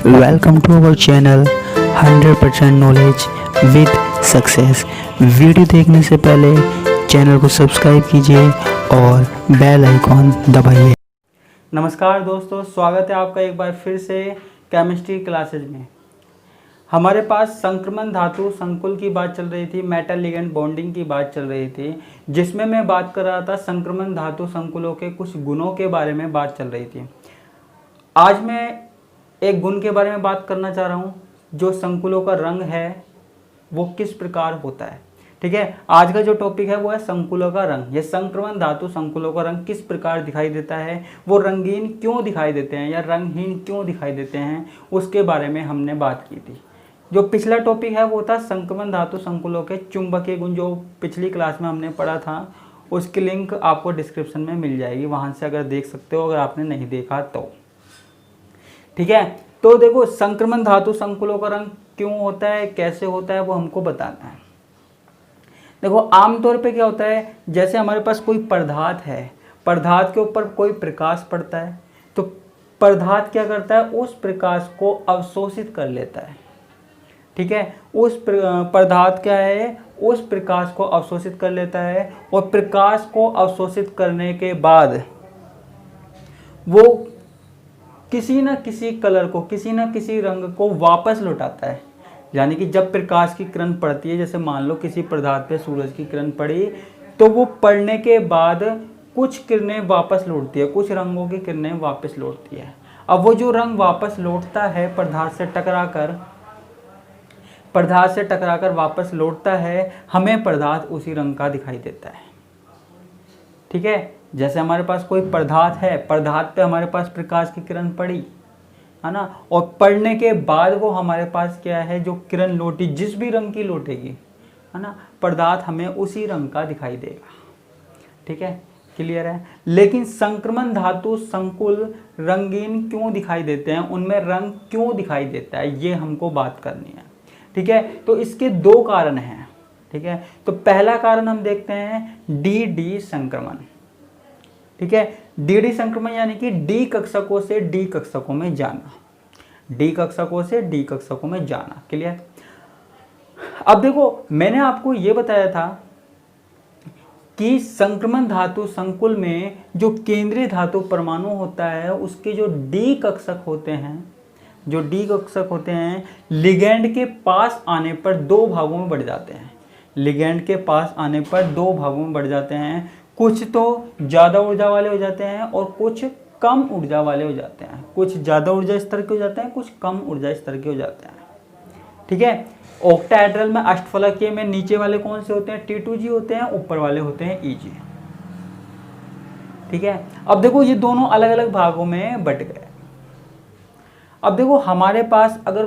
Welcome to our channel 100% knowledge with success. Video देखने से पहले चैनल को सब्सक्राइब कीजिए और बेल आइकॉन दबाइए। नमस्कार दोस्तों, स्वागत है आपका एक बार फिर से केमिस्ट्री क्लासेज में। हमारे पास संक्रमण धातु संकुल की बात चल रही थी, मेटल लिगेंड बॉन्डिंग की बात चल रही थी, जिसमें मैं बात कर रहा था संक्रमण धातु संकुलों के कुछ गुणों के बारे में बात चल रही थी। आज मैं एक गुण के बारे में बात करना चाह रहा हूँ, जो संकुलों का रंग है वो किस प्रकार होता है। ठीक है, आज का जो टॉपिक है वो है संकुलों का रंग। ये संक्रमण धातु संकुलों का रंग किस प्रकार दिखाई देता है, वो रंगीन क्यों दिखाई देते हैं या रंगहीन क्यों दिखाई देते हैं, उसके बारे में हमने बात की थी। जो पिछला टॉपिक है वो था संक्रमण धातु संकुलों के चुंबकीय गुण, जो पिछली क्लास में हमने पढ़ा था। उसकी लिंक आपको डिस्क्रिप्शन में मिल जाएगी, वहाँ से अगर देख सकते हो, अगर आपने नहीं देखा तो। ठीक है, तो देखो संक्रमण धातु संकुलों का रंग क्यों होता है, कैसे होता है, वो हमको बताना है। देखो आमतौर पे क्या होता है, जैसे हमारे पास कोई पदार्थ है, पदार्थ के ऊपर कोई प्रकाश पड़ता है, तो पदार्थ क्या करता है, उस प्रकाश को अवशोषित कर लेता है। ठीक है, उस पदार्थ क्या है, उस प्रकाश को अवशोषित कर लेता है, और प्रकाश को अवशोषित करने के बाद वो किसी न किसी कलर को, किसी न किसी रंग को वापस लौटाता है। यानी कि जब प्रकाश की किरण पड़ती है, जैसे मान लो किसी पदार्थ पे सूरज की किरण पड़ी, तो वो पड़ने के बाद कुछ किरणें वापस लौटती है, कुछ रंगों की किरणें वापस लौटती है। अब वो जो रंग वापस लौटता है पदार्थ से टकराकर वापस लौटता है, हमें पदार्थ उसी रंग का दिखाई देता है। ठीक है, जैसे हमारे पास कोई पदार्थ है, पदार्थ पे हमारे पास प्रकाश की किरण पड़ी है ना, और पड़ने के बाद वो हमारे पास क्या है, जो किरण लौटी, जिस भी रंग की लौटेगी है ना, पदार्थ हमें उसी रंग का दिखाई देगा। ठीक है, क्लियर है। लेकिन संक्रमण धातु संकुल रंगीन क्यों दिखाई देते हैं, उनमें रंग क्यों दिखाई देता है, ये हमको बात करनी है। ठीक है, तो इसके दो कारण हैं। ठीक है, तो पहला कारण हम देखते हैं डी संक्रमण। ठीक है, डी संक्रमण यानी कि डी कक्षकों से डी कक्षकों में जाना, डी कक्षकों से डी कक्षकों में जाना। क्लियर। अब देखो मैंने आपको यह बताया था कि संक्रमण धातु संकुल में जो केंद्रीय धातु परमाणु होता है, उसके जो डी कक्षक होते हैं, जो डी कक्षक होते हैं, लिगैंड के पास आने पर दो भागों में बढ़ जाते हैं। लिगैंड के पास आने पर दो भागों में बढ़ जाते हैं। कुछ तो ज़्यादा ऊर्जा वाले हो जाते हैं और कुछ कम ऊर्जा वाले हो जाते हैं। कुछ ज़्यादा ऊर्जा स्तर के हो जाते हैं, कुछ कम ऊर्जा स्तर के हो जाते हैं। ठीक है, ऑक्टाहेड्रल में, अष्टफलकीय में नीचे वाले कौन से होते हैं, T2G होते हैं, ऊपर वाले होते हैं EG। ठीक है, अब देखो ये दोनों अलग अलग भागों में बट गए। अब देखो हमारे पास अगर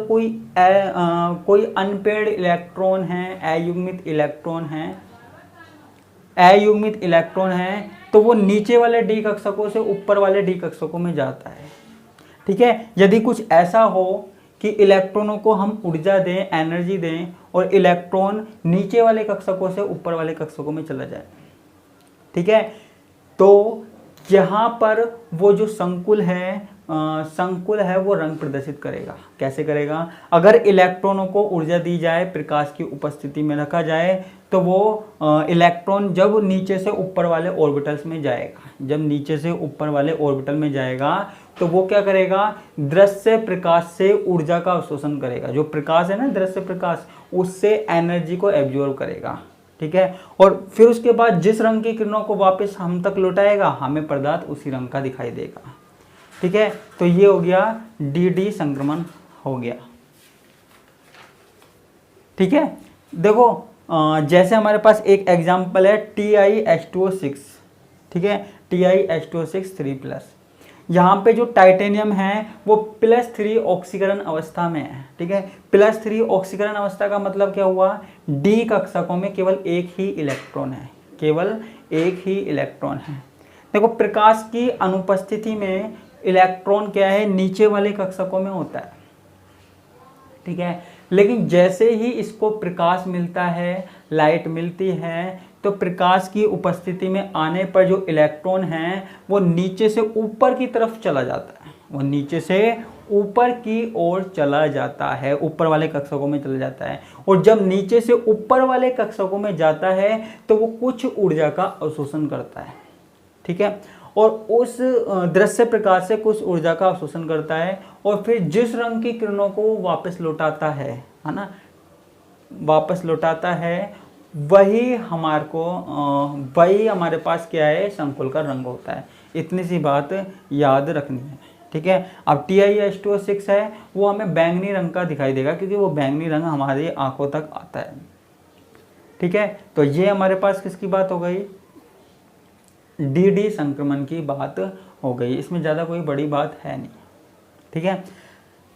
कोई अनपेयर्ड इलेक्ट्रॉन है, अयुग्मित इलेक्ट्रॉन है, तो वो नीचे वाले डी कक्षकों से ऊपर वाले डी कक्षकों में जाता है। ठीक है, यदि कुछ ऐसा हो कि इलेक्ट्रॉनों को हम ऊर्जा दें, एनर्जी दें, और इलेक्ट्रॉन नीचे वाले कक्षकों से ऊपर वाले कक्षकों में चला जाए। ठीक है, तो यहाँ पर वो जो संकुल है वो रंग प्रदर्शित करेगा। कैसे करेगा, अगर इलेक्ट्रॉनों को ऊर्जा दी जाए, प्रकाश की उपस्थिति में रखा जाए, तो वो इलेक्ट्रॉन जब नीचे से ऊपर वाले ऑर्बिटल्स में जाएगा, तो वो क्या करेगा, दृश्य प्रकाश से ऊर्जा का अवशोषण करेगा। जो प्रकाश है ना, दृश्य प्रकाश, उससे एनर्जी को एब्जॉर्ब करेगा। ठीक है, और फिर उसके बाद जिस रंग की किरणों को वापस हम तक लौटाएगा, हमें पदार्थ उसी रंग का दिखाई देगा। ठीक है, तो ये हो गया डी संक्रमण हो गया। ठीक है, देखो जैसे हमारे पास एक एग्जांपल है TiH2O6। ठीक है, TiH2O6 3+। यहाँ पे जो टाइटेनियम है वो +3 ऑक्सीकरण अवस्था में है। ठीक है, +3 ऑक्सीकरण अवस्था का मतलब क्या हुआ, डी कक्षकों में केवल एक ही इलेक्ट्रॉन है, देखो प्रकाश की अनुपस्थिति में इलेक्ट्रॉन क्या है, नीचे वाले कक्षकों में होता है। ठीक है, लेकिन जैसे ही इसको प्रकाश मिलता है, लाइट मिलती है, तो प्रकाश की उपस्थिति में आने पर जो इलेक्ट्रॉन है वो नीचे से ऊपर की तरफ चला जाता है, वो नीचे से ऊपर की ओर चला जाता है, ऊपर वाले कक्षकों में चला जाता है। और जब नीचे से ऊपर वाले कक्षकों में जाता है तो वो कुछ ऊर्जा का अवशोषण करता है, ठीक है, और उस दृश्य प्रकाश से कुछ ऊर्जा का अवशोषण करता है और फिर जिस रंग की किरणों को वापस लौटाता है ना, वापस लौटाता है, वही हमारे पास क्या है, संकुल का रंग होता है। इतनी सी बात याद रखनी है, ठीक है। अब TiH2O6 है, वो हमें बैंगनी रंग का दिखाई देगा क्योंकि वो बैंगनी रंग हमारी आंखों तक आता है, ठीक है। तो ये हमारे पास किसकी बात हो गई, DD संक्रमण की बात हो गई। इसमें ज़्यादा कोई बड़ी बात है नहीं, ठीक है।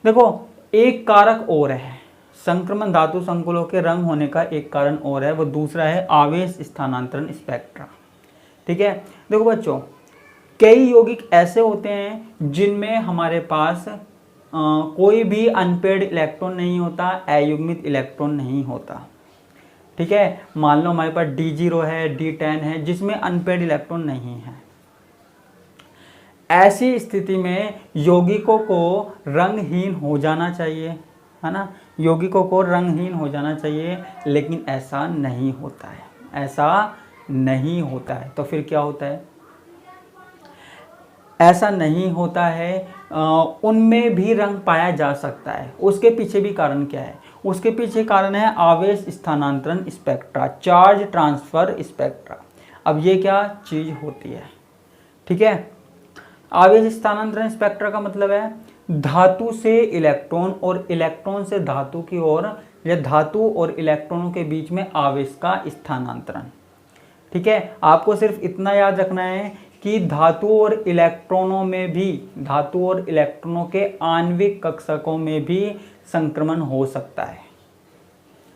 देखो एक कारक और है, संक्रमण धातु संकुलों के रंग होने का एक कारण और है, वो दूसरा है आवेश स्थानांतरण स्पेक्ट्रा, ठीक है। देखो बच्चों, कई यौगिक ऐसे होते हैं जिनमें हमारे पास कोई भी अनपेयर्ड इलेक्ट्रॉन नहीं होता, अयुग्मित इलेक्ट्रॉन नहीं होता, ठीक है। मान लो हमारे पास D0 है, D10 है, जिसमें अनपेयर्ड इलेक्ट्रॉन नहीं है। ऐसी स्थिति में यौगिकों को रंगहीन हो जाना चाहिए, है ना, यौगिकों को रंगहीन हो जाना चाहिए, लेकिन ऐसा नहीं होता है, ऐसा नहीं होता है। तो फिर क्या होता है, ऐसा नहीं होता है, उनमें भी रंग पाया जा सकता है। उसके पीछे भी कारण क्या है, उसके पीछे कारण है आवेश स्थानांतरण स्पेक्ट्रा, चार्ज ट्रांसफर स्पेक्ट्रा। अब ये क्या चीज होती है, ठीक है। आवेश स्थानांतरण स्पेक्ट्रा का मतलब है धातु से इलेक्ट्रॉन और इलेक्ट्रॉन से धातु की ओर, या धातु और इलेक्ट्रॉनों के बीच में आवेश का स्थानांतरण, ठीक है। आपको सिर्फ इतना याद रखना है कि धातु और इलेक्ट्रॉनों में भी, धातु और इलेक्ट्रॉनों के आणविक कक्षकों में भी संक्रमण हो सकता है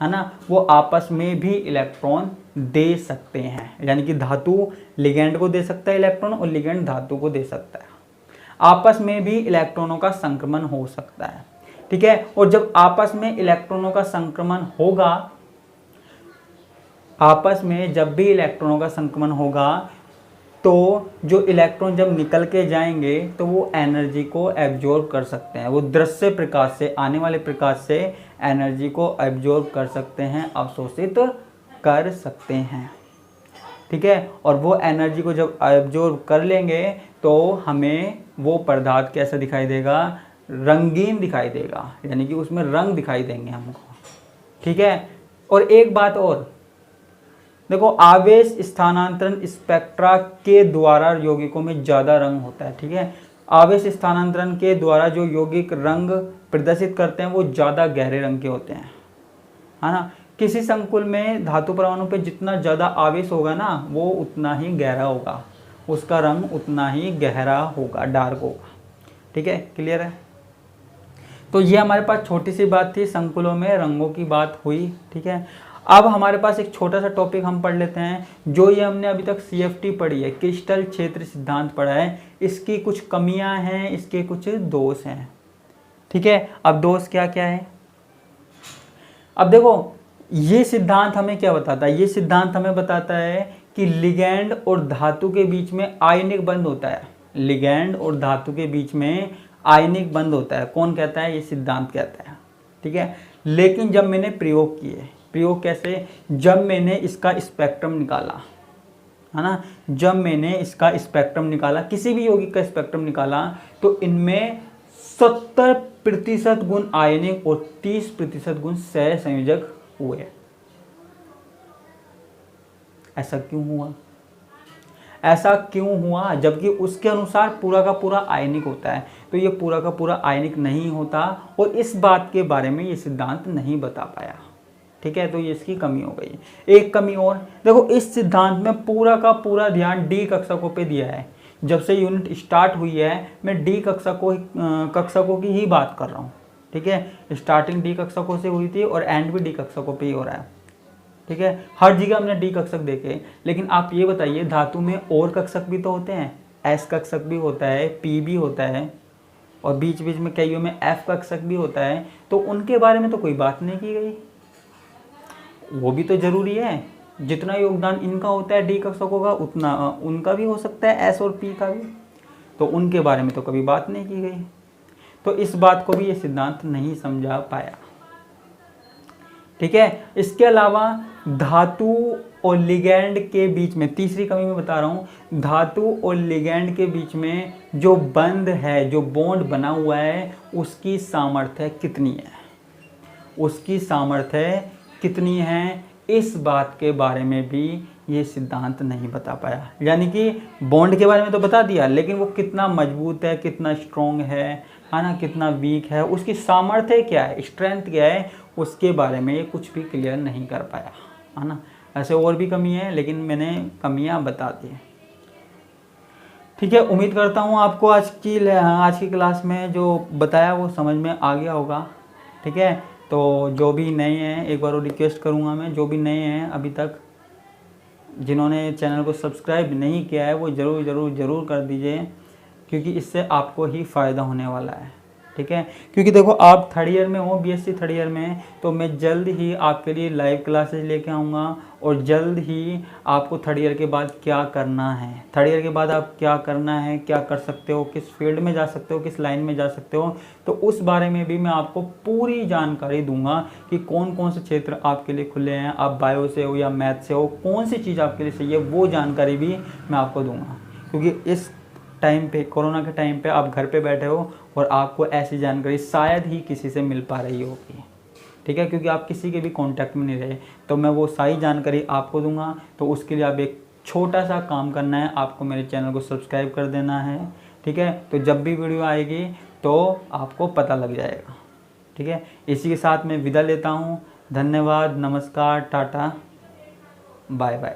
ना, वो आपस में भी इलेक्ट्रॉन दे सकते हैं। यानी कि धातु लिगेंड को दे सकता है इलेक्ट्रॉन, और लिगेंड धातु को दे सकता है। आपस में भी इलेक्ट्रॉनों का संक्रमण हो सकता है, ठीक है। और जब आपस में इलेक्ट्रॉनों का संक्रमण होगा, आपस में जब भी इलेक्ट्रॉनों का संक्रमण होगा, तो जो इलेक्ट्रॉन जब निकल के जाएंगे तो वो एनर्जी को एब्जॉर्ब कर सकते हैं, वो दृश्य प्रकाश से, आने वाले प्रकाश से एनर्जी को एब्जॉर्ब कर सकते हैं, अवशोषित कर सकते हैं, ठीक है। और वो एनर्जी को जब एब्जॉर्ब कर लेंगे तो हमें वो पदार्थ कैसा दिखाई देगा, रंगीन दिखाई देगा, यानी कि उसमें रंग दिखाई देंगे हमको, ठीक है। और एक बात और देखो, आवेश स्थानांतरण स्पेक्ट्रा के द्वारा यौगिकों में ज़्यादा रंग होता है, ठीक है। आवेश स्थानांतरण के द्वारा जो यौगिक रंग प्रदर्शित करते हैं वो ज़्यादा गहरे रंग के होते हैं, है ना। किसी संकुल में धातु परमाणु पे जितना ज़्यादा आवेश होगा ना, वो उतना ही गहरा होगा, उसका रंग उतना ही गहरा होगा, डार्क होगा, ठीक है। क्लियर है। तो ये हमारे पास छोटी सी बात थी, संकुलों में रंगों की बात हुई, ठीक है। अब हमारे पास एक छोटा सा टॉपिक हम पढ़ लेते हैं, जो ये हमने अभी तक CFT पढ़ी है, क्रिस्टल क्षेत्र सिद्धांत पढ़ा है। इसकी कुछ कमियां हैं, इसके कुछ दोष हैं, ठीक है। अब दोष क्या क्या है, अब देखो, ये सिद्धांत हमें क्या बताता है, ये सिद्धांत हमें बताता है कि लिगैंड और धातु के बीच में आयनिक बंध होता है, लिगैंड और धातु के बीच में आयनिक बंध होता है। कौन कहता है, ये सिद्धांत कहता है, ठीक है। लेकिन जब मैंने प्रयोग किए, प्रयोग कैसे, जब मैंने इसका स्पेक्ट्रम निकाला, है ना, जब मैंने इसका स्पेक्ट्रम निकाला, किसी भी यौगिक का स्पेक्ट्रम निकाला, तो इनमें 70% गुण आयनिक और 30% गुण सहसंयोजक हुए। ऐसा क्यों हुआ, ऐसा क्यों हुआ, जबकि उसके अनुसार पूरा का पूरा आयनिक होता है। तो ये पूरा का पूरा आयनिक नहीं होता, और इस बात के बारे में ये सिद्धांत नहीं बता पाया, ठीक है। तो ये इसकी कमी हो गई। एक कमी और देखो, इस सिद्धांत में पूरा का पूरा ध्यान D कक्षकों पे दिया है। जब से यूनिट स्टार्ट हुई है, मैं D कक्षकों की ही बात कर रहा हूँ, ठीक है। स्टार्टिंग D कक्षकों से हुई थी और एंड भी D कक्षकों पे ही हो रहा है, ठीक है। हर जगह हमने D कक्षक देखे। लेकिन आप ये बताइए, धातु में और कक्षक भी तो होते हैं, S कक्षक भी होता है, P भी होता है, और बीच बीच में कईयों में F कक्षक भी होता है। तो उनके बारे में तो कोई बात नहीं की गई, वो भी तो जरूरी है। जितना योगदान इनका होता है D कक्षकों का, उतना उनका भी हो सकता है, S और P का भी। तो उनके बारे में तो कभी बात नहीं की गई। तो इस बात को भी ये सिद्धांत नहीं समझा पाया। ठीक है, इसके अलावा धातु और लिगैंड के बीच में, तीसरी कमी मैं बता रहा हूँ, धातु और लिगैंड के बीच में जो बंध है, जो बॉन्ड बना हुआ है, उसकी सामर्थ्य कितनी है, उसकी सामर्थ्य कितनी है, इस बात के बारे में भी ये सिद्धांत नहीं बता पाया। यानी कि बॉन्ड के बारे में तो बता दिया, लेकिन वो कितना मजबूत है, कितना स्ट्रॉन्ग है ना, कितना वीक है, उसकी सामर्थ्य क्या है, स्ट्रेंथ क्या है, उसके बारे में ये कुछ भी क्लियर नहीं कर पाया, है ना। ऐसे और भी कमी है, लेकिन मैंने कमियां बता दी। ठीक है, उम्मीद करता हूँ आपको आज की क्लास में जो बताया वो समझ में आ गया होगा। ठीक है, तो जो भी नए हैं, एक बार वो रिक्वेस्ट करूँगा मैं, जो भी नए हैं अभी तक जिन्होंने चैनल को सब्सक्राइब नहीं किया है, वो ज़रूर कर दीजिए, क्योंकि इससे आपको ही फ़ायदा होने वाला है। ठीक है, क्योंकि देखो आप थर्ड ईयर में हो, बीएससी थर्ड ईयर में, तो मैं जल्द ही आपके लिए लाइव क्लासेस लेके आऊँगा, और जल्द ही आपको थर्ड ईयर के बाद क्या करना है, थर्ड ईयर के बाद आप क्या करना है, क्या कर सकते हो, किस फील्ड में जा सकते हो, किस लाइन में जा सकते हो, तो उस बारे में भी मैं आपको पूरी जानकारी दूंगा कि कौन कौन से क्षेत्र आपके लिए खुले हैं, आप बायो से हो या मैथ से हो, कौन सी चीज़ आपके लिए सही है, वो जानकारी भी मैं आपको दूंगा। क्योंकि इस टाइम पे, कोरोना के टाइम पे आप घर पे बैठे हो और आपको ऐसी जानकारी शायद ही किसी से मिल पा रही होगी। ठीक है, क्योंकि आप किसी के भी कांटेक्ट में नहीं रहे, तो मैं वो सारी जानकारी आपको दूंगा। तो उसके लिए आप एक छोटा सा काम करना है, आपको मेरे चैनल को सब्सक्राइब कर देना है। ठीक है, तो जब भी वीडियो आएगी तो आपको पता लग जाएगा। ठीक है, इसी के साथ मैं विदा लेता हूँ। धन्यवाद, नमस्कार, टाटा, बाय बाय।